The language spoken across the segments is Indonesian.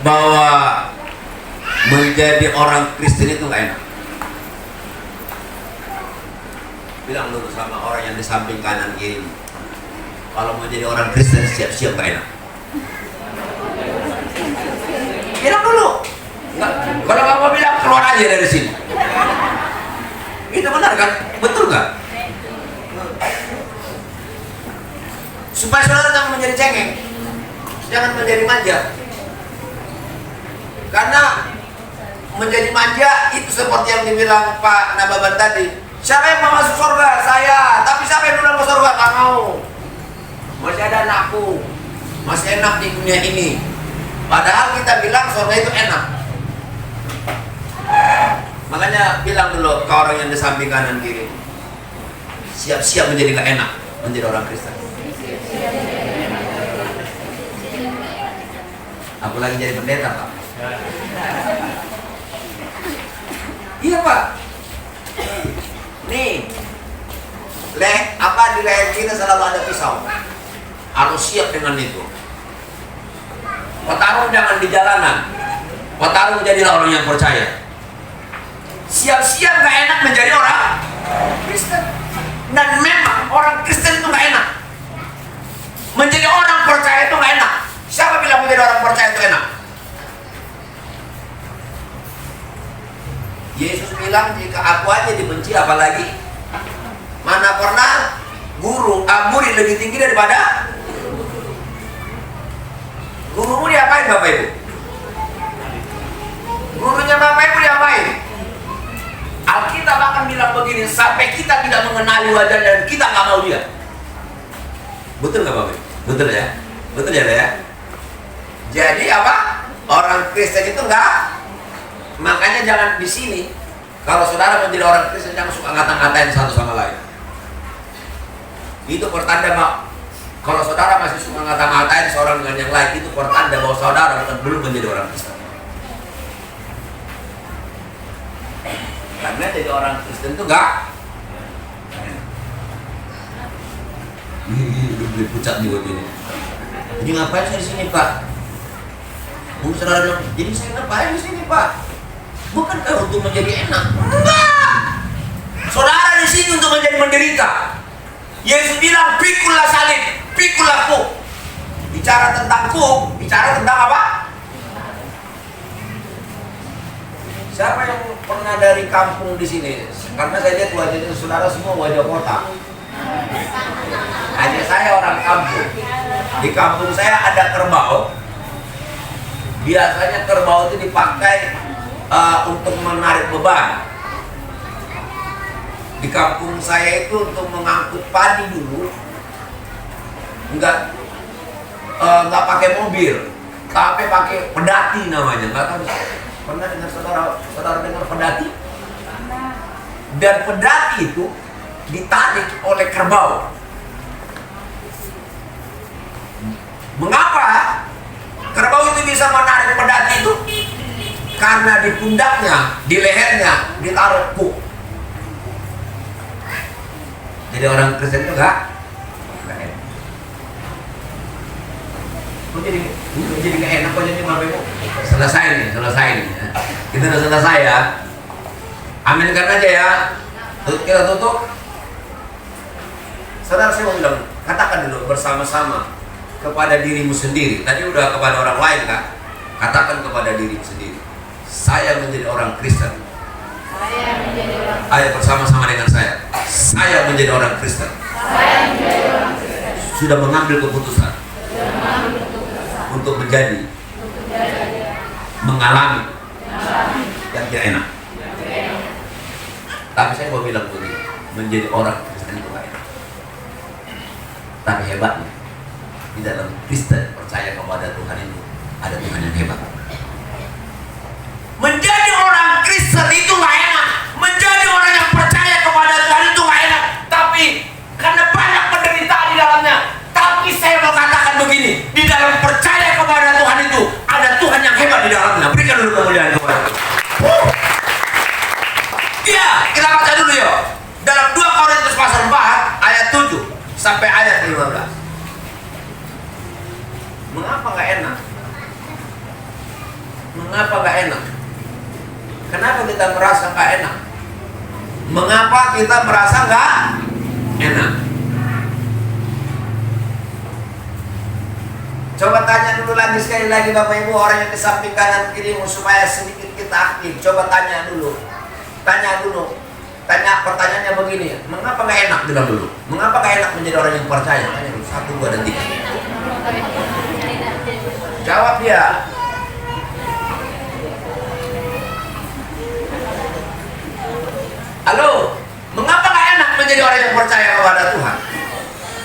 bahwa menjadi orang Kristen itu nggak enak. Bilang dulu sama orang yang di samping kanan kiri, kalau mau jadi orang Kristen siap-siap nggak enak. Bilang dulu. Nggak, kalau kamu bilang keluar aja dari sini. Itu benar kan? Betul nggak? Supaya saudara jangan menjadi cengeng, jangan menjadi manja. Karena menjadi manja itu seperti yang dibilang Pak Nababan tadi. Siapa yang mau masuk surga? Saya. Tapi siapa yang udah masuk surga? Nggak mau. Masih ada anakku, masih enak di dunia ini. Padahal kita bilang surga itu enak. Makanya bilang dulu ke orang yang di samping kanan kiri, siap-siap menjadi gak enak menjadi orang Kristen. Aku lagi jadi pendeta, Pak. Iya, Pak. Nih, di leher kita selalu ada pisau. Harus siap dengan itu. Petarung jangan di jalanan. Petarung jadilah orang yang percaya. Siap-siap gak enak menjadi orang Kristen. Dan memang orang Kristen itu gak enak. Menjadi orang percaya itu gak enak. Siapa bilang menjadi orang percaya itu enak? Yesus bilang, jika aku aja dibenci, apalagi? Mana pernah murid lebih tinggi daripada gurumu. Diapain Bapak Ibu? Gurunya Bapak Ibu diapain? Alkitab akan bilang begini, sampai kita tidak mengenali wajah dan kita nggak mau dia. Betul nggak Bapak? Betul ya? Betul ya? Jadi apa? Orang Kristen itu enggak. Makanya jangan di sini. Kalau saudara menjadi orang Kristen jangan suka ngata-ngatain satu sama lain. Itu pertanda kalau saudara masih suka ngata-ngatain seorang dengan yang lain, itu pertanda bahwa saudara belum menjadi orang Kristen. Karena jadi orang Kristen itu enggak. Udah pucat juga gini. Jadi ngapain saya di sini, Pak? Mungkin saudara bilang, jadi saya ngapain di sini, Pak? Bukankah untuk menjadi enak? Enggak. Saudara di sini untuk menjadi menderita. Yesus bilang, pikulah salib, pikulah kuk. Bicara tentang kuk, bicara tentang apa? Siapa yang pernah dari kampung di sini? Karena saya lihat wajahnya saudara semua wajah kota. Hanya saya orang kampung. Di kampung saya ada kerbau. Biasanya kerbau itu dipakai untuk menarik beban. Di kampung saya itu untuk mengangkut padi dulu, enggak pakai mobil, tapi pakai pedati namanya. Enggak tahu pernah dengar saudara dengar pedati? Dan pedati itu ditarik oleh kerbau. Mengapa kerbau itu bisa menarik pedati itu? Karena di pundaknya, di lehernya ditaruh kuk. Jadi orang Kristen itu enggak enak. Kok jadi enggak enak kok jadi Bapak Ibu? Selesai nih. Ya. Kita udah selesai ya. Aminkan aja ya. Kita tutup. Saudara, saya mau bilang, katakan dulu bersama-sama kepada dirimu sendiri. Tadi udah kepada orang lain kan? Katakan kepada dirimu sendiri. Saya menjadi orang Kristen. Ayo bersama-sama dengan saya. Saya menjadi orang Kristen. Sudah mengambil keputusan untuk menjadi, mengalami yang tidak enak. Tapi saya mau bilang begini, menjadi orang Kristen itu tidak enak. Tapi hebatnya, di dalam Kristen percaya kepada Tuhan itu ada Tuhan yang hebat. Menjadi orang Kristen itu gak enak. Menjadi orang yang percaya kepada Tuhan itu gak enak. Tapi karena banyak penderitaan di dalamnya. Tapi saya mau katakan begini, di dalam percaya kepada Tuhan itu ada Tuhan yang hebat di dalamnya. Berikan dulu kemuliaan kepada Tuhan. Iya, kita baca dulu yuk. Dalam 2 Korintus pasal 4 ayat 7 sampai ayat 15. Mengapa gak enak? Mengapa gak enak? Kenapa kita merasa gak enak? Mengapa kita merasa gak enak? Coba tanya dulu lagi sekali lagi Bapak Ibu, orang yang di samping kanan kirimu, supaya sedikit kita aktif. Coba tanya dulu. Tanya pertanyaannya begini, mengapa gak enak? Bilang dulu. Mengapa gak enak menjadi orang yang percaya? Tanya dulu, 1, 2, dan 3. Jawab dia. Halo, mengapa gak enak menjadi orang yang percaya kepada Tuhan?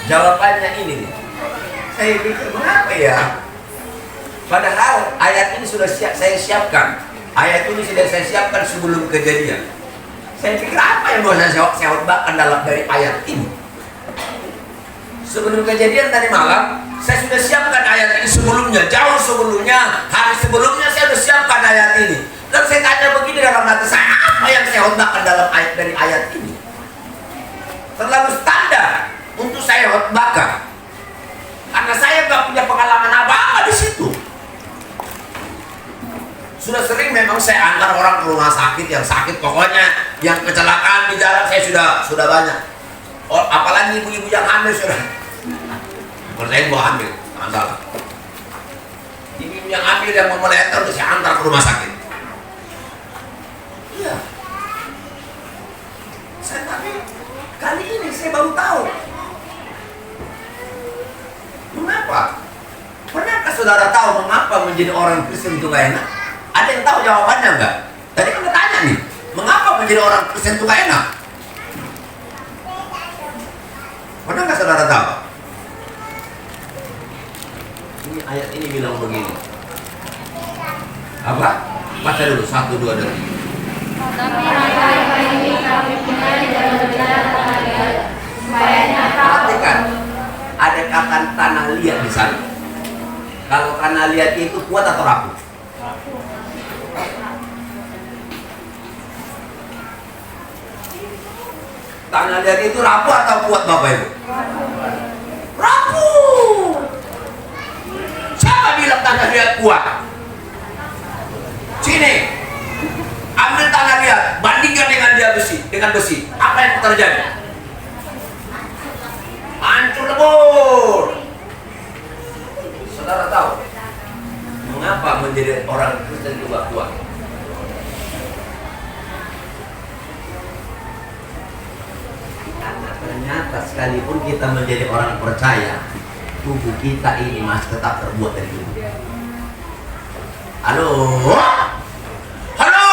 Jawabannya ini nih. Saya pikir, mengapa ya? Padahal ayat ini sudah saya siapkan. Ayat ini sudah saya siapkan sebelum kejadian. Saya pikir apa yang mau saya khotbahkan dari ayat ini? Sebelum kejadian tadi malam, saya sudah siapkan ayat ini sebelumnya, jauh sebelumnya, hari sebelumnya saya sudah siapkan ayat ini. Dan saya tanya begini dalam hati saya, apa yang saya khotbahkan dari ayat ini? Terlalu standar untuk saya khotbahkan, karena saya nggak punya pengalaman apa-apa di situ. Sudah sering memang saya antar orang ke rumah sakit yang sakit, pokoknya yang kecelakaan di jalan saya sudah banyak. Oh, apalagi ibu-ibu yang hamil sudah. Kerjain gua hamil, jangan salah. Ibu-ibu yang hamil yang mau melahirkan udah saya antar ke rumah sakit. Iya. Tapi kali ini saya baru tahu. Mengapa? Pernahkah saudara tahu mengapa menjadi orang Kristen itu gak enak? Ada yang tahu jawabannya enggak? Tadi kan tanya nih, mengapa menjadi orang Kristen itu gak enak? Pernahkah saudara tahu? Ini ayat ini bilang begini. Apa? Baca dulu, 1, 2, dan 3. Perhatikan, ada kata tanah liat di sana. Kalau tanah liat itu kuat atau rapuh? Tanah liat itu rapuh atau kuat Bapak Ibu? Rapuh. Siapa bilang tanah liat kuat? Sini, ambil tanah liat, bandingkan dengan besi. Apa yang terjadi? Hancur lebur. Saudara tahu mengapa menjadi orang Kristen itu gak kuat? Karena ternyata sekalipun kita menjadi orang percaya, tubuh kita ini masih tetap terbuat dari tubuh. Halo? Halo?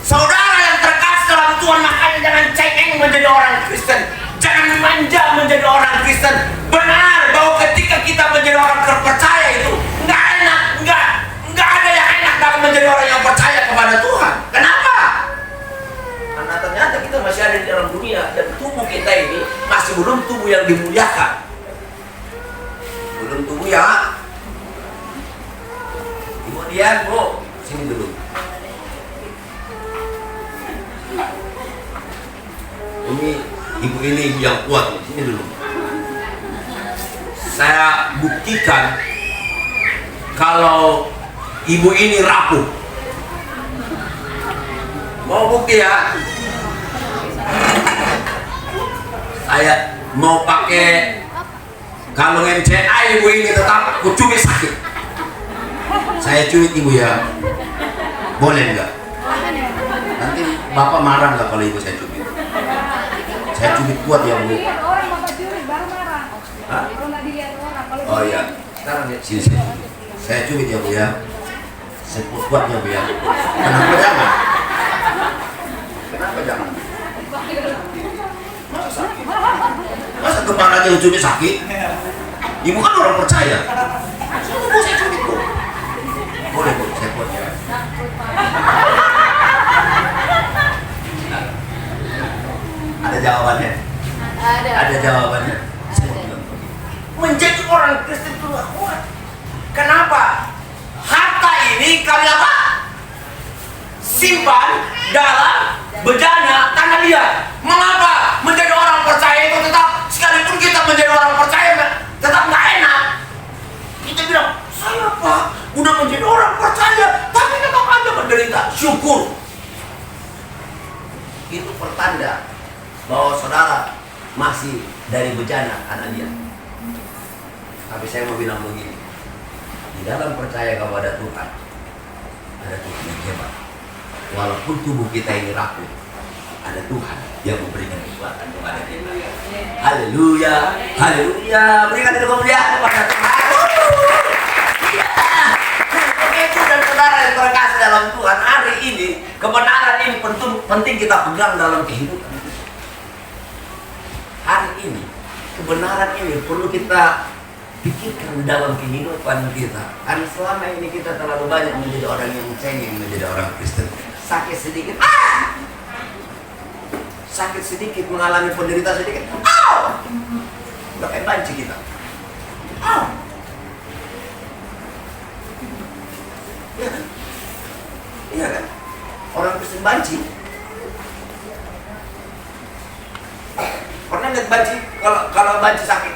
Saudara yang terkasih dalam Tuhan, makanya jangan cengeng menjadi orang Kristen. Jangan manja menjadi orang Kristen. Benar bahwa ketika kita menjadi orang terpercaya itu nggak enak, nggak ada yang enak dalam menjadi orang yang percaya kepada Tuhan. Kenapa? Karena ternyata kita masih ada di dalam dunia dan tubuh kita ini masih belum tubuh yang dimuliakan. Belum tubuh ya. Kemudian, sini dulu. Ini ibu ini ibu yang kuat, sini dulu. Saya buktikan kalau ibu ini rapuh. Mau bukti ya? Saya mau pakai kalung MCA, ibu ini tetap aku cubit sakit. Saya cubit ibu ya. Boleh nggak? Nanti bapak marah nggak kalau ibu saya cubit? Saya cubit kuat ya Bu. Orang bapak cubit baru marah. Kalau nggak dilihat orang. Oh iya. Sekarang ya sini saya cubit. Saya cubit ya Bu ya. Saya kuat ya Bu ya. Kenapa jangan? Kenapa jangan? Masa sakit? Masa kemana aja cubit sakit? Ibu kan orang percaya. Bu saya cubit Bu. Boleh Bu, saya kuat ya. Ada jawabannya? Ada jawabannya. Menjadi orang Kristen itu gak kuat. Kenapa? Harta ini kami apa? Simpan dalam bejana tanah liat. Mengapa menjadi orang percaya itu tetap, sekalipun kita menjadi orang percaya tetap gak enak? Kita bilang, saya Pak udah menjadi orang masih dari bejana anak dia. Tapi saya mau bilang begini, di dalam percaya kepada Tuhan, ada Tuhan yang hebat. Walaupun tubuh kita ini rapuh, ada Tuhan yang memberikan kekuatan kepada kita. Haleluya, haleluya. Berikan itu kemuliaan kepada Tuhan. Iya. Itu dan saudara yang terkasih dalam Tuhan, hari ini kebenaran ini penting kita pegang dalam kehidupan. Hari ini kebenaran ini perlu kita pikirkan dalam kehidupan kita. Karena selama ini kita terlalu banyak menjadi orang yang cengeng, menjadi orang Kristen. Sakit sedikit, sakit sedikit, mengalami penderitaan sedikit, udah kayak banci kita. Iya kan? Iya kan? Orang Kristen banci. Pernah lihat banci? Kalau banci sakit,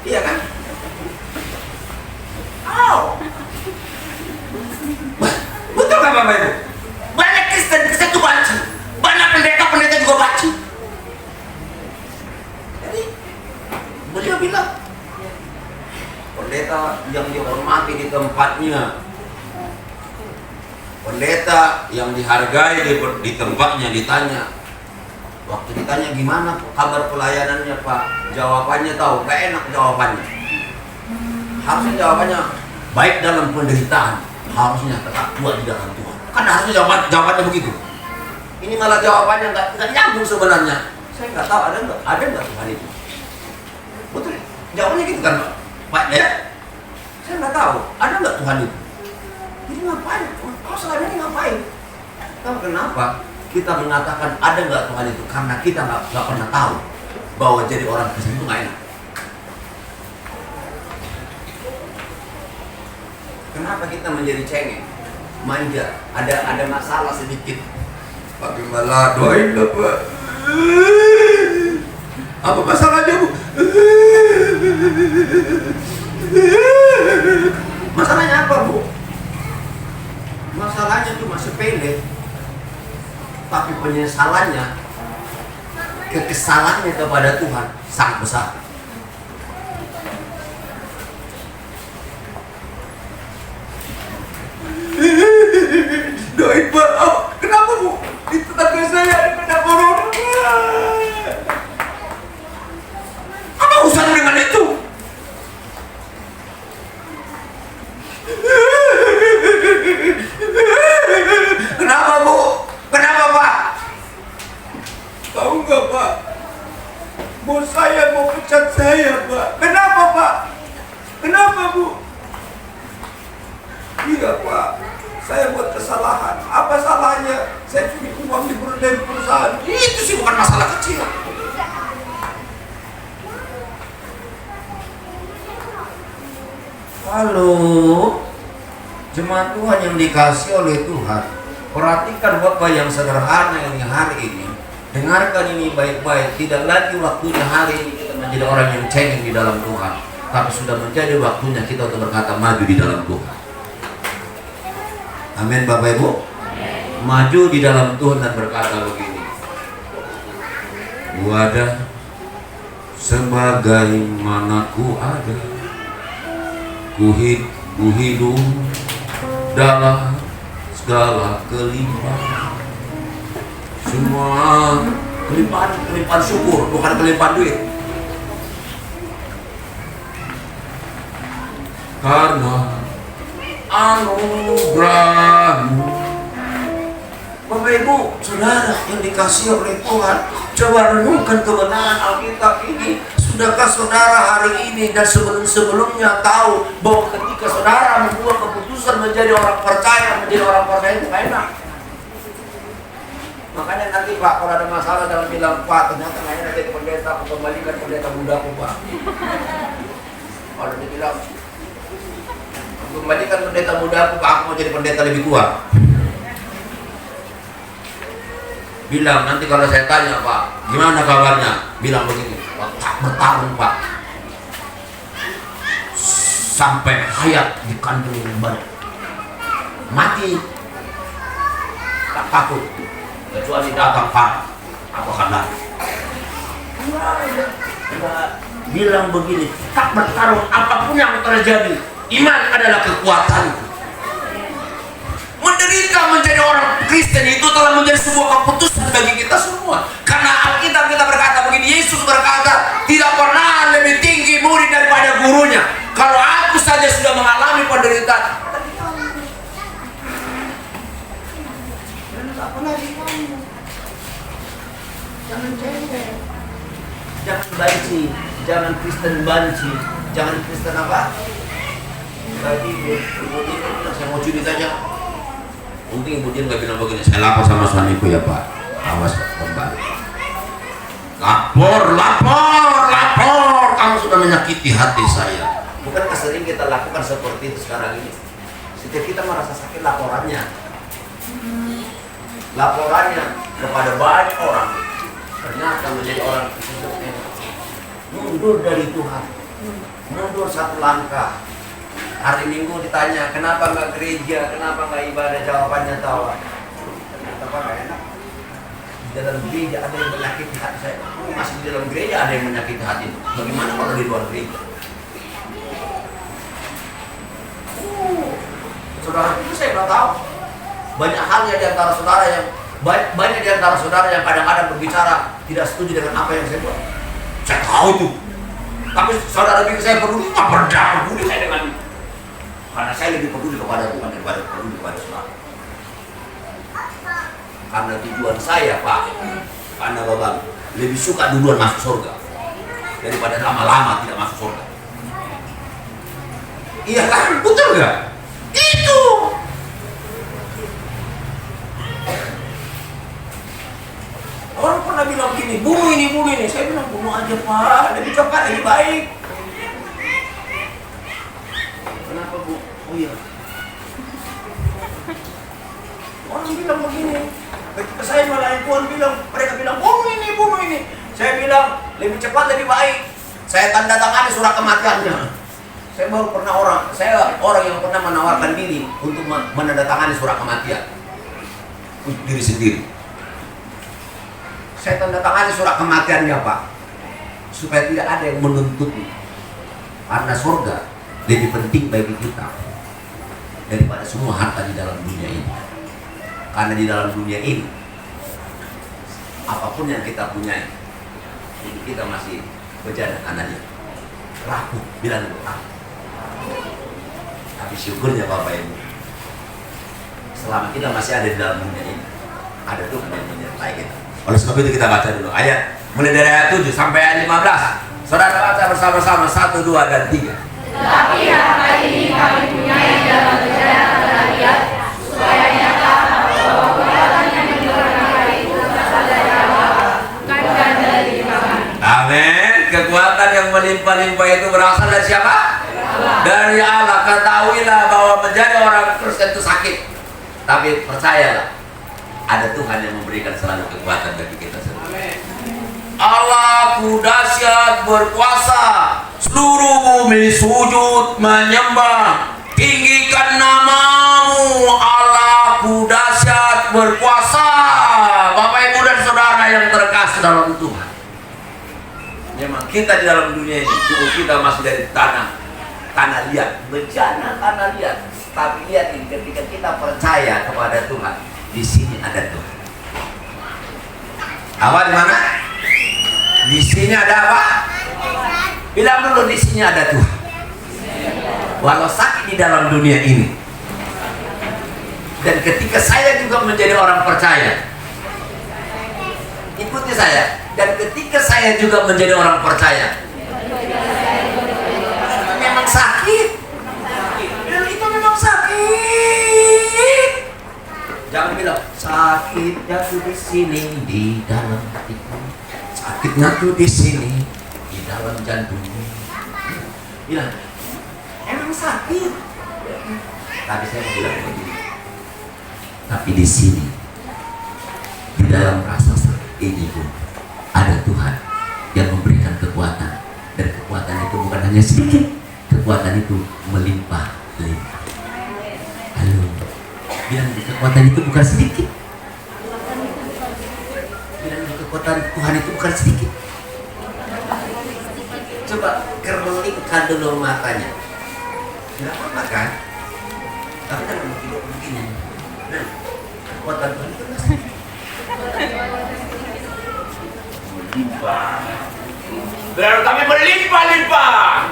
iya kan? Betul kan Bapak Ibu? Banyak Kristen itu banci, banyak pendeta juga banci. Jadi beliau bilang, pendeta yang dihormati di tempatnya, pendeta yang dihargai di tempatnya, ditanya. Waktu ditanya gimana kabar pelayanannya Pak, jawabannya tahu, gak enak jawabannya. Harusnya jawabannya baik dalam penderitaan, harusnya tetap kuat di dalam Tuhan. Kan harusnya jawabannya begitu. Ini malah jawabannya nggak nyambung sebenarnya. Saya nggak tahu ada nggak Tuhan itu. Betul? Jawabannya gitu kan Pak ya? Saya nggak tahu ada nggak Tuhan itu. Jadi ngapain? Kau selama ini ngapain? Tahu kenapa? Kita mengatakan ada nggak Tuhan itu karena kita nggak pernah tahu bahwa jadi orang Kristen itu nggak enak. Kenapa kita menjadi cengeng, manja? Ada masalah sedikit, Pak Gembala doain lah Pak. Apa masalahnya Bu? Masalahnya apa Bu? Masalahnya cuma sepele. Tapi penyesalannya, kekesalannya kepada Tuhan sangat besar. Doain Pak, kenapa Bu? Di tetangga saya ada kena corona. Apa urusan dengan itu? Kenapa Bu? Kenapa Pak? Tahu nggak Pak? Bos saya mau pecat saya Pak. Kenapa Pak? Kenapa Bu? Iya Pak, saya buat kesalahan. Apa salahnya? Saya curi uang di perusahaan. Itu sih bukan masalah kecil. Halo, jemaat Tuhan yang dikasih oleh Tuhan. Perhatikan Bapak yang sederhana yang hari ini. Dengarkan ini baik-baik. Tidak lagi waktunya hari ini kita menjadi orang yang cengeng di dalam Tuhan, tapi sudah menjadi waktunya kita untuk berkata maju di dalam Tuhan. Amin Bapak Ibu. Maju di dalam Tuhan dan berkata begini, ku ada sebagaimana ku ada, ku hidup dalam segala kelimpahan. Semua kelimpahan syukur, bukan kelimpahan duit. Karena anugerahmu. Bapak Ibu, saudara yang dikasih oleh Tuhan, coba renungkan kebenaran Alkitab ini. Sudahkah saudara hari ini dan sebelum-sebelumnya tahu bahwa ketika saudara membuat keputusan menjadi orang percaya, menjadi orang percaya itu enak? Makanya nanti Pak, kalau ada masalah dalam bilang Pak, ternyata nggak enak jadi pendeta, aku kembalikan pendeta mudaku Pak. Kalau dia bilang kembalikan pendeta mudaku Pak, aku mau jadi pendeta lebih tua. Bilang nanti kalau saya tanya Pak, gimana kabarnya? Bilang begini, bertahun Pak, sampai hayat di kandung badan, mati tak takut. kecuali datang Pak, aku akan lari. Enggak, bilang begini, tak bertarung apapun yang terjadi, iman adalah kekuatanku. Menderita menjadi orang Kristen itu telah menjadi sebuah keputusan bagi kita semua. Karena Alkitab kita berkata begini, Yesus berkata, tidak pernah lebih tinggi murid daripada gurunya. Kalau aku saja sudah mengalami penderitaan, jangan cengeng, jangan banci, jangan Kristen banci, jangan Kristen apa? Tadi saya mau cuti saja. Mungkin kemudian nggak bilang begini, saya lapor sama suamiku ya Pak, awas kembali. Lapor, kamu sudah menyakiti hati saya. Bukankah sering kita lakukan seperti itu sekarang ini? Setiap kita merasa sakit, laporannya kepada banyak orang, ternyata menjadi orang mundur dari Tuhan, mundur satu langkah. Hari Minggu ditanya, kenapa nggak gereja, kenapa nggak ibadah? Jawabannya tawa. Kenapa nggak enak? Di dalam gereja ada yang menyakiti hati saya. Masih di dalam gereja ada yang menyakiti hati. Bagaimana kalau di luar gereja? Saudara itu saya nggak tahu. Banyak halnya di antara saudara yang banyak di antara saudara yang kadang-kadang berbicara tidak setuju dengan apa yang saya buat. Saya tahu itu. Tapi saudara pikir saya peduli? Apa peduli saya dengan itu? Karena saya lebih peduli kepada Tuhan daripada peduli kepada saudara. Karena tujuan saya Pak, karena Bapak lebih suka duluan masuk surga daripada lama-lama tidak masuk surga. Iya kan? Betul nggak? Itu. Orang pernah bilang begini, bunuh ini. Saya bilang bunuh aja Pak, lebih cepat, lebih baik. Kenapa Bu? Oh iya. Orang bilang begini. Ketika saya melayani Tuhan bilang, mereka bilang bunuh ini. Saya bilang lebih cepat lebih baik. Saya tanda tangani surat kematiannya. Saya orang yang pernah menawarkan diri untuk menandatangani surat kematian untuk diri sendiri. Saya tanda tangani surat kematiannya Pak, supaya tidak ada yang menuntutnya. Karena surga lebih penting bagi kita daripada semua harta di dalam dunia ini. Karena di dalam dunia ini apapun yang kita punyai, jadi kita masih berjalan anaknya rapuh, bilang rapuh. Tapi syukurnya Bapak Ibu, selama kita masih ada di dalam dunia ini, ada Tuhan yang menyertai kita. Oleh sebab itu kita baca dulu ayat mulai dari ayat 7 sampai ayat 15. Saudara baca bersama-sama 1, 2, dan 3. Tetapi harta ini kami punyai dalam perjalanan terhadap supaya nyata bahwa perbuatan yang menyuarakan itu berasal dari Allah, bukan dari kami. Amin. Kekuatan yang melimpah-limpah itu berasal dari siapa? Allah. Dari Allah. Ketahuilah bahwa menjadi orang Kristen itu sakit, tapi percayalah, ada Tuhan yang memberikan selalu kekuatan bagi kita semua. Allahku dahsyat berkuasa, seluruh bumi sujud menyembah, tinggikan namamu. Allahku dahsyat berkuasa. Bapak Ibu dan saudara yang terkasih dalam Tuhan, memang kita di dalam dunia ini kita masih dari tanah liat, bencana tanah liat. Tapi lihat ini, ketika kita percaya kepada Tuhan, di sini ada Tuhan. Apa di mana? Di sini ada apa? Bilang dulu, di sini ada Tuhan. Walau sakit di dalam dunia ini, dan ketika saya juga menjadi orang percaya, ikuti saya. Dan ketika saya juga menjadi orang percaya, memang sakit. Dan itu memang sakit. Jangan bilang sakitnya tuh di sini di dalam hatiku, sakitnya tuh di sini di dalam jantung. Bilang emang sakit. Tadi saya mau bilang begini, tapi di sini di dalam rasa sakit ini pun ada Tuhan yang memberikan kekuatan, dan kekuatan itu bukan hanya sedikit, kekuatan itu melimpah-limpah. Halo, bilang kekuatan itu bukan sedikit, kekuatan Tuhan itu bukan sedikit. Coba kerlingkan dulu matanya. Tidak apa-apa kan? Tapi jangan begini. Nah, kekuatan Tuhan itu nggak sedikit. Melimpah. Biar kami melimpah-limpah.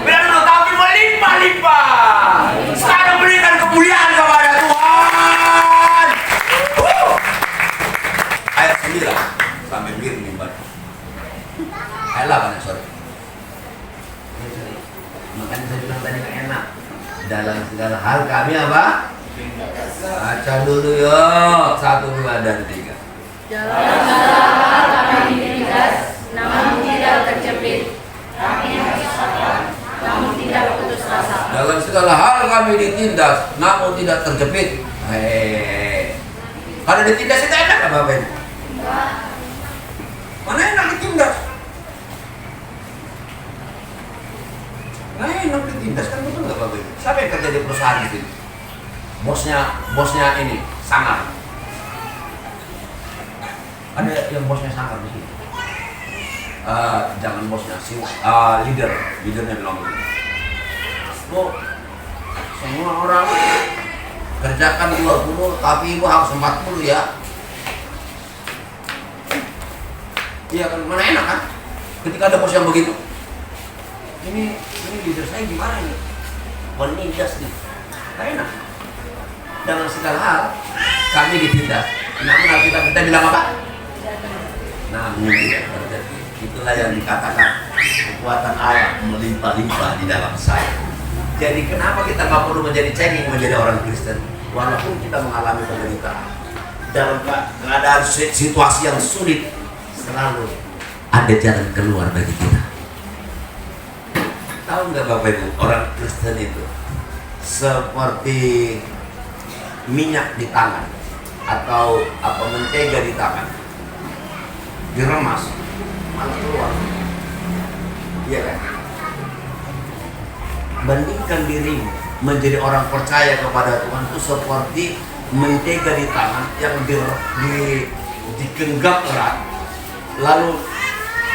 Biar kami melimpah-limpah. Sekarang berikan kemuliaan kepada Tuhan. Ayat 9 sampai limpah. Ayat 8 sorry. Makanya saya bilang tadi gak enak. Dalam segala hal kami apa? Baca dulu yuk. 1, 2, dan 3. Dalam segala hal kami ditindas, namun tidak terjepit. Kami harus sabar, namun tidak putus asa. Dalam segala hal kami ditindas, namun tidak terjepit. Kalau ditindas itu enak apa Bapak Ibu? Mana enak ditindas? Nah, enak ditindas kan, betul nggak Bapak Ibu? Siapa yang kerja di perusahaan itu? Bosnya ini sangar. Ada yang bosnya sangar di sini. Jangan bosnya sih, leadernya bilang begini. Bu, semua orang kerjakan 20, tapi ibu harus 40 ya. Iya kan, mana enak kan? Ketika ada bos yang begitu. Ini leader saya gimana nih? Menindas nih, gak enak. Dalam segala hal kami ditindas, namun kita bilang apa? Namun tidak terjadi. Itulah yang dikatakan kekuatan Allah melimpah-limpah di dalam saya. Jadi kenapa kita nggak perlu menjadi cengeng menjadi orang Kristen? Walaupun kita mengalami penderitaan, dalam keadaan situasi yang sulit, selalu ada jalan keluar bagi kita. Tahu nggak Bapak Ibu, orang Kristen itu seperti minyak di tangan atau mentega di tangan, diremas malah keluar. Iya kan? Bandingkan dirimu menjadi orang percaya kepada Tuhan itu seperti mentega di tangan yang digenggam erat. Lalu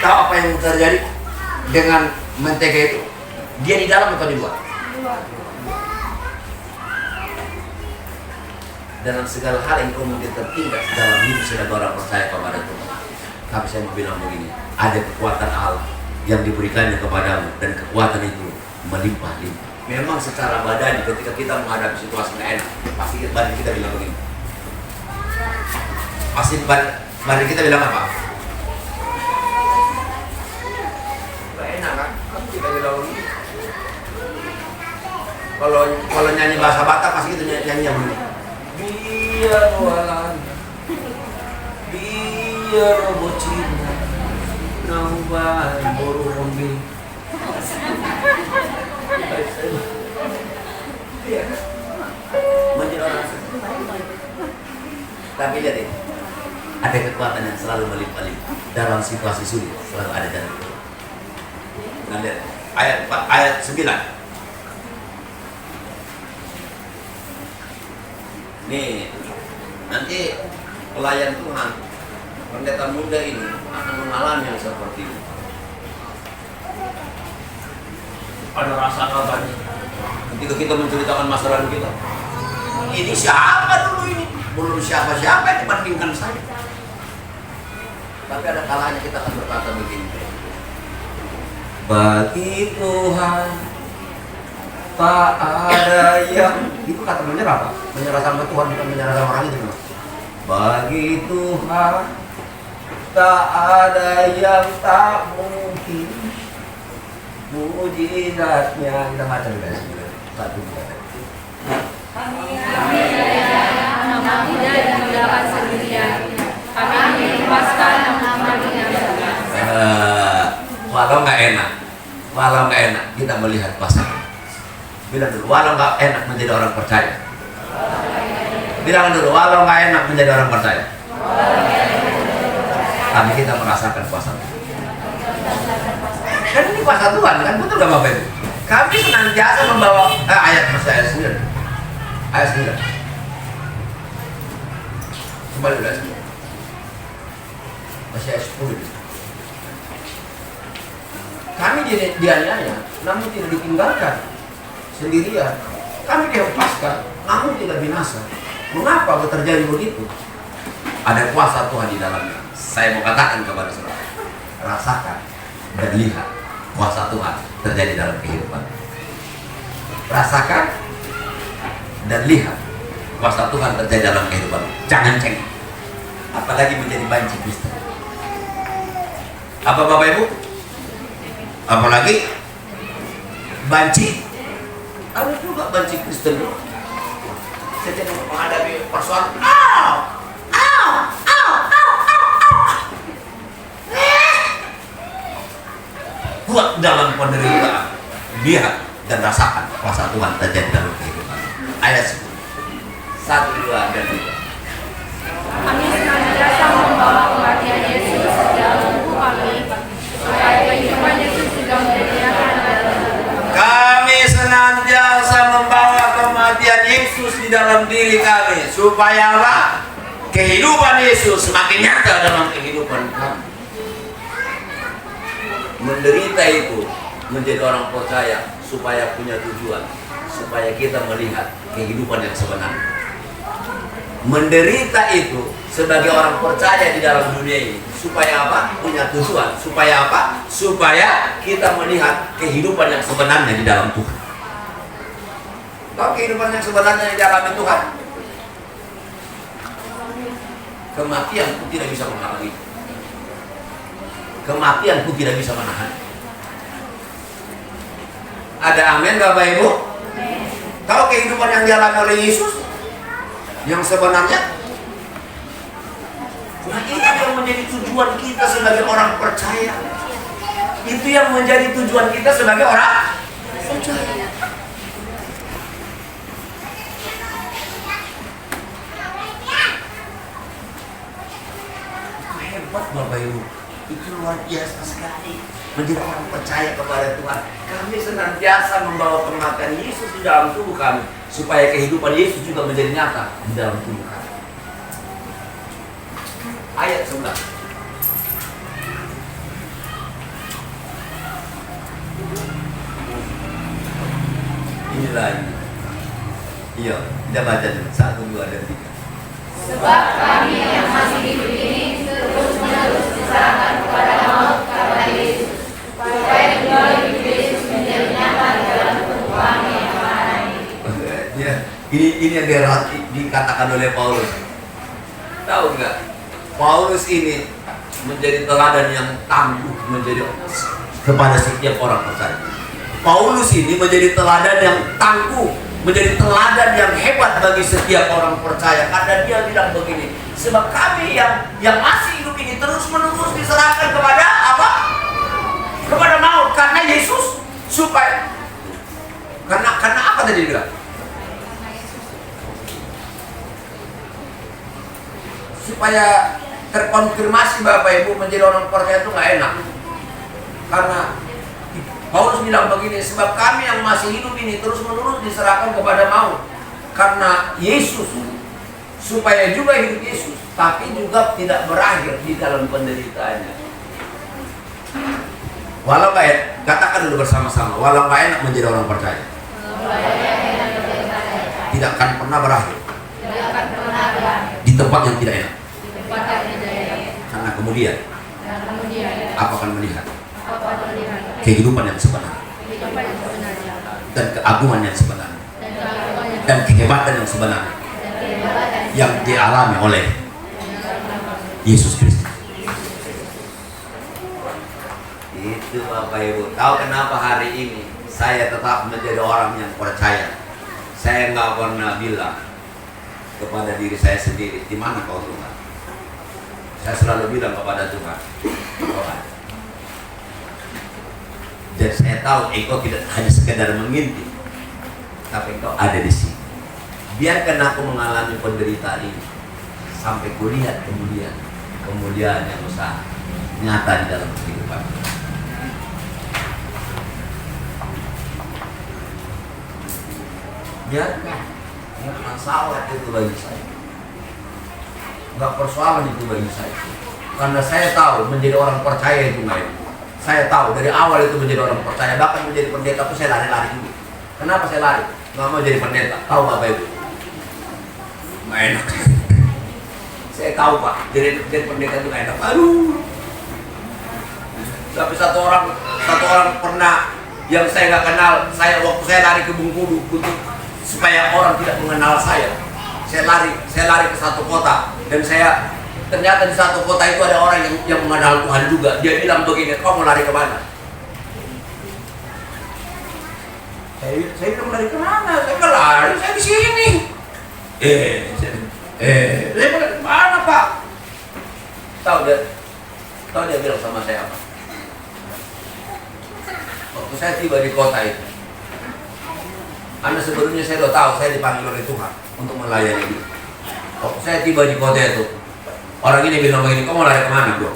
tahu apa yang terjadi dengan mentega itu? Dia di dalam atau di luar? Dalam segala hal yang kau mungkin tertindas dalam hidup sebagai orang percaya kepada Tuhan. Tapi saya mau bilang begini, ada kekuatan Allah yang diberikannya kepadamu, dan kekuatan itu melimpah-limpah. Memang secara badan ketika kita menghadapi situasi nggak enak, pasti badan kita bilang begini. Pasti badan kita bilang apa? Nggak enak kan? Kita bilang begini. Kalau nyanyi bahasa Batak pasti kita nyanyi yang begini. Biar walan, biar bocina, nampak boru rombi. Menjadi orang tapi lihat ini, ada kekuatan yang selalu melimpah-limpah dalam situasi sulit, selalu ada jalan keluar. Nah, lihat ayat 9. Nih, nanti pelayan Tuhan, pendeta muda ini akan mengalami yang seperti ini. Ada rasa kabarnya. Ketika kita menceritakan masa lalu kita, ini siapa dulu ini? Belum siapa-siapa yang dibandingkan saya. Tapi ada kalanya kita akan berkata begini. Bagi Tuhan tak ada yang, itu kata menyerah Pak. Menyerah sama Tuhan, bukan menyerah sama orang itu. Bagi Tuhan tak ada yang tak mungkin. Mujizatnya kita baca guys. Satu Kami namun tidak ditinggalkan sendirian. Kami dilepaskan namun tidak ditinggalkan. Walau nggak enak, kita melihat pasangan. Bilang dulu, walau nggak enak menjadi orang percaya. Bilang dulu, walau nggak enak menjadi orang percaya. Tapi kita merasakan kuasa Tuhan. Kan ini kuasa Tuhan, kan betul nggak Bapak Ibu? Kami senantiasa membawa ayat 9. Ayat 9. Kembali dulu ayat 9. tidak dianiaya, namun tidak ditinggalkan sendirian. Kami dihempaskan, namun tidak binasa. Mengapa terjadi begitu? Ada kuasa Tuhan di dalamnya. Saya mau katakan kepada saudara, rasakan dan lihat kuasa Tuhan terjadi dalam kehidupan. Rasakan dan lihat kuasa Tuhan terjadi dalam kehidupan. Jangan cengeng, apalagi menjadi banci Kristen. Apa Bapak Ibu? Apalagi banci. Ada juga banci Kristen. Saya jadi menghadapi persoalan. Kuat dalam penderitaan. Lihat dan rasakan kuasa Tuhan terjadi dalam kehidupan. Ayat 10. 1, 2, dan 3. Kami senantiasa membawa kematian Yesus dalam tubuh kami, supaya kehidupan Yesus juga menjadi nyata dalam tubuh kami. Kami senantiasa membawa kematian Yesus di dalam diri kami, supaya apa? Kehidupan Yesus semakin nyata dalam kehidupan kami. Menderita itu menjadi orang percaya supaya punya tujuan, supaya kita melihat kehidupan yang sebenarnya. Menderita itu sebagai orang percaya di dalam dunia ini supaya apa? Punya tujuan. Supaya apa? Supaya kita melihat kehidupan yang sebenarnya di dalam Tuhan. Tahu kehidupan yang sebenarnya di dalam Tuhan? Kematian pun tidak bisa menghalangi. Kematian pun tidak bisa menahan. Ada amin Bapak Ibu? Tahu kehidupan yang dialami oleh Yesus yang sebenarnya? Nah, itu yang menjadi tujuan kita sebagai orang percaya. Itu yang menjadi tujuan kita sebagai orang percaya. Hebat Bapak Ibu. Itu luar biasa sekali. Menjadi orang percaya kepada Tuhan. Kami senantiasa membawa kematian Yesus di dalam tubuh kami, supaya kehidupan Yesus juga menjadi nyata di dalam tubuh kami. Ayat 11. Inilah ini. Iya, kita baca dulu. 1, 2, dan 3. Sebab kami yang masih hidup ini terus-menerus diserahkan kepada maut karena Yesus, supaya juga hidup Yesus menjadi nyata di dalam tubuh kami yang mana ini. Ya, ini yang dikatakan oleh Paulus. Tahu nggak? Paulus ini menjadi teladan yang tangguh menjadi kepada setiap orang percaya. Paulus ini menjadi teladan yang tangguh, menjadi teladan yang hebat bagi setiap orang percaya, karena dia bilang begini, sebab kami yang masih hidup ini terus-menerus diserahkan kepada apa? Kepada maut karena Yesus, supaya karena apa tadi dia bilang? Supaya terkonfirmasi Bapak Ibu menjadi orang percaya itu nggak enak. Karena Paulus bilang begini, sebab kami yang masih hidup ini terus-menerus diserahkan kepada maut karena Yesus, supaya juga hidup Yesus, tapi juga tidak berakhir di dalam penderitaannya. Walau nggak enak, katakan dulu bersama-sama, walau nggak enak menjadi orang percaya, tidak akan pernah berakhir di tempat yang tidak enak. Karena kemudian apa akan melihat kehidupan yang sebenarnya dan keagungan yang sebenarnya dan kehebatan yang sebenarnya yang dialami oleh Yesus Kristus. Itu Bapak Ibu. Tahu kenapa hari ini saya tetap menjadi orang yang percaya? Saya nggak pernah bilang kepada diri saya sendiri, di mana kau Tuhan? Saya selalu bilang kepada Tuhan, Tuhan. Dan saya tahu Engkau tidak hanya sekedar mengintip, tapi Engkau ada di sini. Biarkan aku mengalami penderitaan ini sampai kulihat kemuliaan yang besar nyata di dalam kehidupan. Biarkan, nggak masalah itu bagi saya, nggak persoalan itu bagi saya, karena saya tahu menjadi orang percaya itu nggak enak. Saya tahu dari awal itu menjadi orang percaya, bahkan menjadi pendeta pun saya lari-lari dulu. Kenapa saya lari? Nggak mau jadi pendeta. Tahu Bapak Ibu? Nggak enak. Saya tahu Pak, jadi pendeta itu nggak enak. Aduh. Tapi satu orang pernah yang saya nggak kenal, waktu saya lari ke Bengkulu untuk supaya orang tidak mengenal saya. Saya lari ke satu kota dan ternyata di satu kota itu ada orang yang mengenal Tuhan juga. Dia bilang begini, kau mau lari kemana? Saya bilang lari kemana? Saya bilang lari, saya di sini. Saya bilang mana Pak? Tahu dia bilang sama saya apa? Waktu saya tiba di kota itu, karena sebelumnya saya sudah tahu saya dipanggil oleh Tuhan untuk melayani dia. Waktu saya tiba di kota itu, orang ini bilang begini, kau mau lari kemana bro?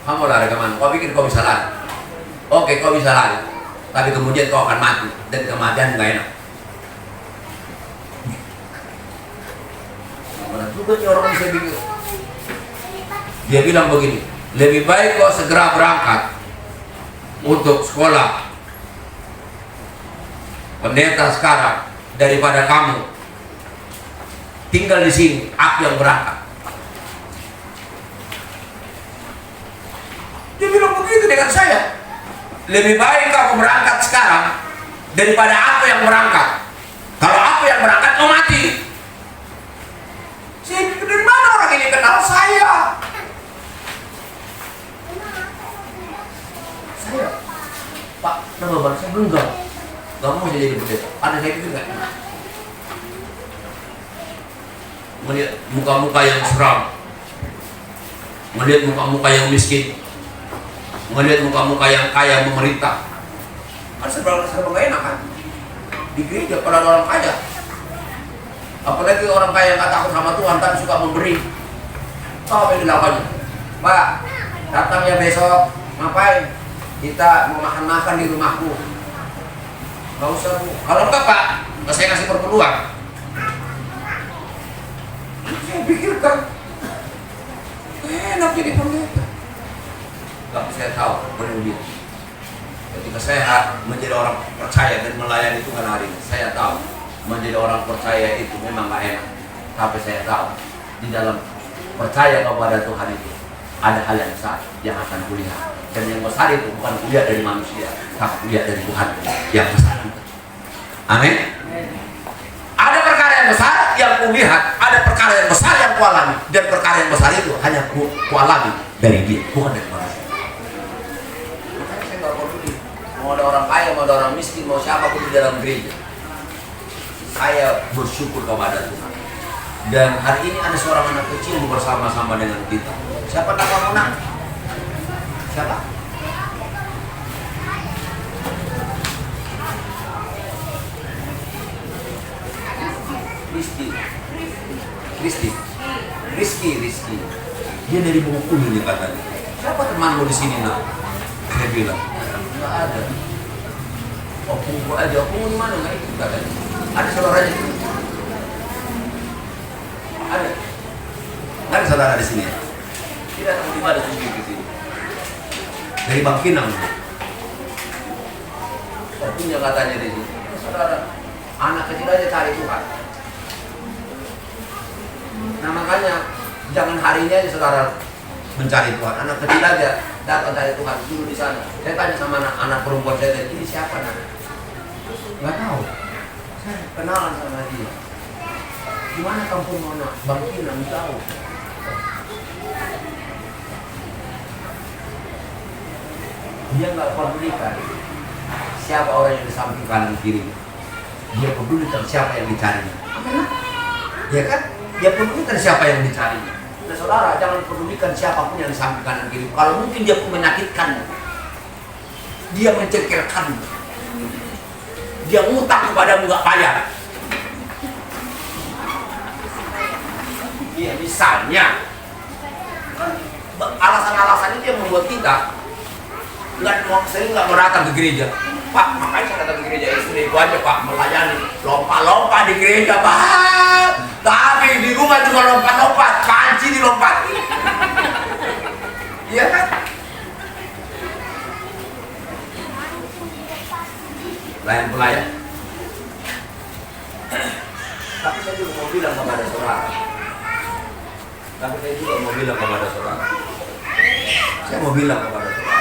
Kamu mau lari kemana? Kau pikir kau bisa lari? Oke, kau bisa lari, tapi kemudian kau akan mati, dan kematian nggak enak. Mana juga nih orang bisa pikir. Dia bilang begini, lebih baik kau segera berangkat untuk sekolah pendeta sekarang daripada kamu tinggal di sini, aku yang berangkat. Dia bilang begitu dengan saya. Lebih baik kamu berangkat sekarang daripada aku yang berangkat. Kalau aku yang berangkat, kau mati. Saya dari mana orang ini kenal saya? Saya, Pak, nama bangsa enggak mau jadi pendeta. Ada saya itu enggak. Melihat muka-muka yang seram, melihat muka-muka yang miskin, melihat muka-muka yang kaya memerintah. Kan serba nggak enak kan? Di gereja pada orang kaya, apalagi orang kaya yang nggak takut sama Tuhan tapi suka memberi. Tahu apa yang dilakukannya? Pak, datang ya besok. Ngapain? Kita mau makan-makan di rumahku. Gak usah Bu. Kalau enggak Pak, saya kasih perpeluang. Saya pikirkan enak jadi pendeta. Tapi saya tahu benar. Ketika saya menjadi orang percaya dan melayani Tuhan hari ini, saya tahu menjadi orang percaya itu memang gak enak. Tapi saya tahu di dalam percaya kepada Tuhan itu ada hal yang besar yang akan kulihat. Dan yang besar itu bukan kulihat dari manusia, tapi kulihat dari Tuhan yang besar. Amin. Ada perkara yang besar yang kulihat, ada perkara yang besar yang kualami, dan perkara yang besar itu hanya kualami dari Dia, bukan dari manusia. Makanya saya nggak peduli mau ada orang kaya, mau ada orang miskin, mau siapa pun di dalam gereja. Saya bersyukur kepada Tuhan. Dan hari ini ada seorang anak kecil bersama-sama dengan kita. Siapa nama nak? Siapa? Rizky. Dia dari Bengkulu nih katanya. Siapa temanmu di sini nak? Saya bilang nggak ada. Opungku aja. Opungku di mana nggak itu katanya. Ada saudaranya? Ada. Nggak ada saudara di sini ya? Tidak tiba-tiba ada sendiri di sini. Dari Bangkinang. Opungnya katanya di sini. Saudara, anak kecil aja cari Tuhan. Nah makanya jangan hari ini aja saudara mencari Tuhan. Anak kecil aja datang cari Tuhan dulu di sana. Saya tanya sama anak perempuan saya, ini siapa nak? Nggak tahu. Saya kenalan sama dia. Gimana kampung mana? Bangkinang tahu. Dia nggak pedulikan siapa orang yang di samping kanan kiri. Dia pedulikan siapa yang dicarinya. Ya kan? Dia pedulikan siapa yang dicarinya. Nah saudara, jangan pedulikan siapapun yang di samping kanan kiri. Kalau mungkin dia pun menyakitkan, dia mencengkelkan, dia ngutang kepadamu nggak bayar. Iya misalnya, alasan-alasan itu yang membuat kita sering nggak mau datang ke gereja. Pak, makanya saya datang ke gereja itu aja Pak, melayani lompat-lompat di gereja Pak. Tapi di rumah juga lompat-lompat, panci dilompat. Iya kan? pelayan. Tapi saya juga mau bilang kepada saudara. Saya mau bilang kepada saudara.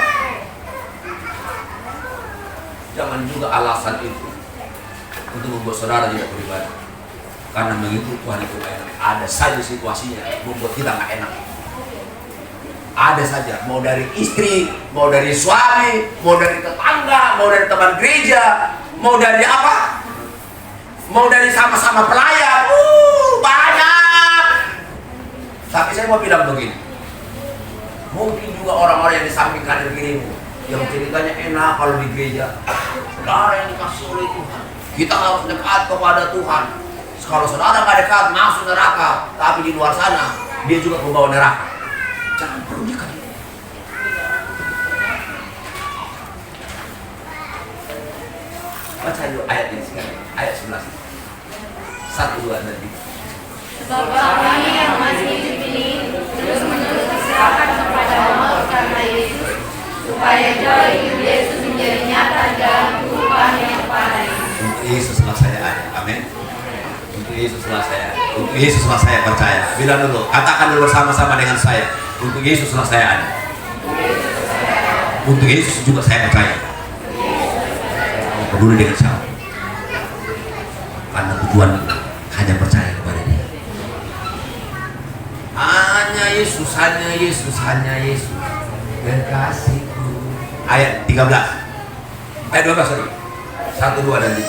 Jangan juga alasan itu untuk membuat saudara tidak beribadah. Karena mengikut Tuhan itu gak enak. Ada saja situasinya membuat kita gak enak. Ada saja, mau dari istri, mau dari suami, mau dari tetangga, mau dari teman gereja, mau dari apa? Mau dari sama-sama pelayan. Banyak. Tapi saya mau bilang begini. Mungkin juga orang-orang yang di samping kanan kirimu yang ceritanya enak kalau di gereja. Saudara yang dikasih oleh Tuhan, kita harus dekat kepada Tuhan. Kalau saudara nggak dekat, masuk neraka. Tapi di luar sana, dia juga membawa neraka. Jangan perlu dekat. Baca dulu ayat ini sekarang. Ayat 11. 1, 2, dan 3. Sebab kami yang masih hidup ini terus-menerus diserahkan kepada maut karena Yesus, supaya jauh hidup Yesus menjadi nyata dalam kehidupan yang pandai. Untuk Yesuslah saya ada. Amin. Untuk Yesuslah saya. Untuk Yesuslah saya percaya. Bilang dulu, katakan dulu bersama-sama dengan saya. Untuk Yesuslah saya ada. Untuk Yesus juga saya percaya. Peduli dengan siapa? Karena tujuan hanya percaya kepada Dia. Hanya Yesus, hanya Yesus, hanya Yesus. Kekasihku. Ayat 13. Ayat 12 sorry. 1, 2, dan 3.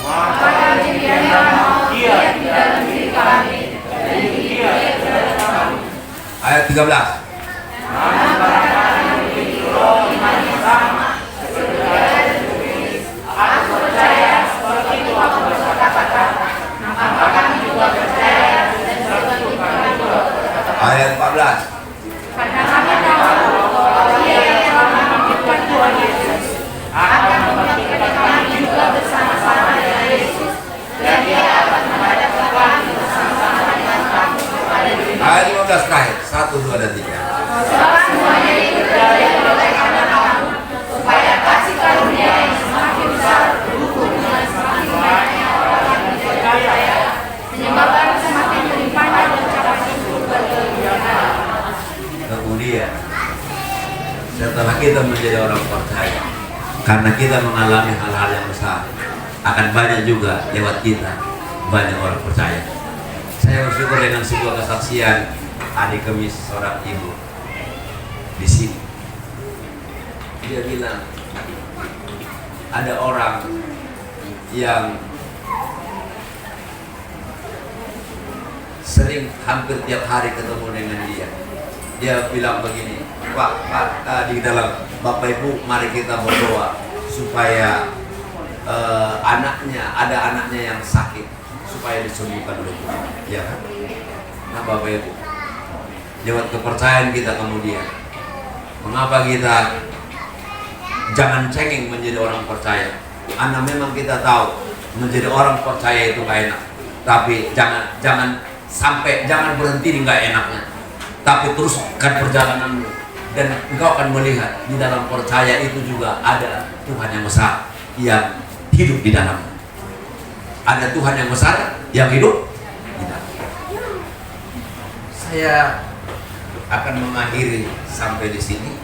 Maka jadilah maut dia di dalam diri kami, dan dia di dalam kami. Ayat 13. Aku percaya seperti itu aku berkata-kata, maka kami juga percaya dan seperti itu kami juga berkata-kata. Ayat 14. Karena kami tahu bahwa Dia yang telah membangkitkan Tuhan Yesus akan membangkitkan kami juga bersama-sama dengan Yesus, dan Dia akan menghadapkan kami bersama-sama dengan kami kepada dunia. Ayat 15 terakhir. 1, 2, dan 3. Sebab semuanya itu terjadi oleh karena kamu, supaya kasih karunia yang semakin besar berhubung dengan semakin banyaknya orang yang percaya, menyebabkan semakin melimpahnya ucapan syukur bagi Tuhan. Kemudian setelah kita menjadi orang percaya, karena kita mengalami hal-hal yang besar, akan banyak juga lewat kita banyak orang percaya. Saya bersyukur dengan sebuah kesaksian adik kemis seorang ibu di sini. Dia bilang ada orang yang sering hampir tiap hari ketemu dengan dia. Dia bilang begini, Pak, di dalam Bapak Ibu, mari kita berdoa supaya ada anaknya yang sakit supaya disembuhkan oleh Tuhan. Ya kan? Nah Bapak Ibu, lewat kepercayaan kita kemudian, mengapa kita jangan cengeng menjadi orang percaya? Karena memang kita tahu menjadi orang percaya itu gak enak, tapi jangan berhenti di gak enaknya, tapi teruskan perjalananmu, dan engkau akan melihat di dalam percaya itu juga ada Tuhan yang besar yang hidup di dalamnya. Ada Tuhan yang besar yang hidup di dalamnya. Saya akan mengakhiri sampai di sini.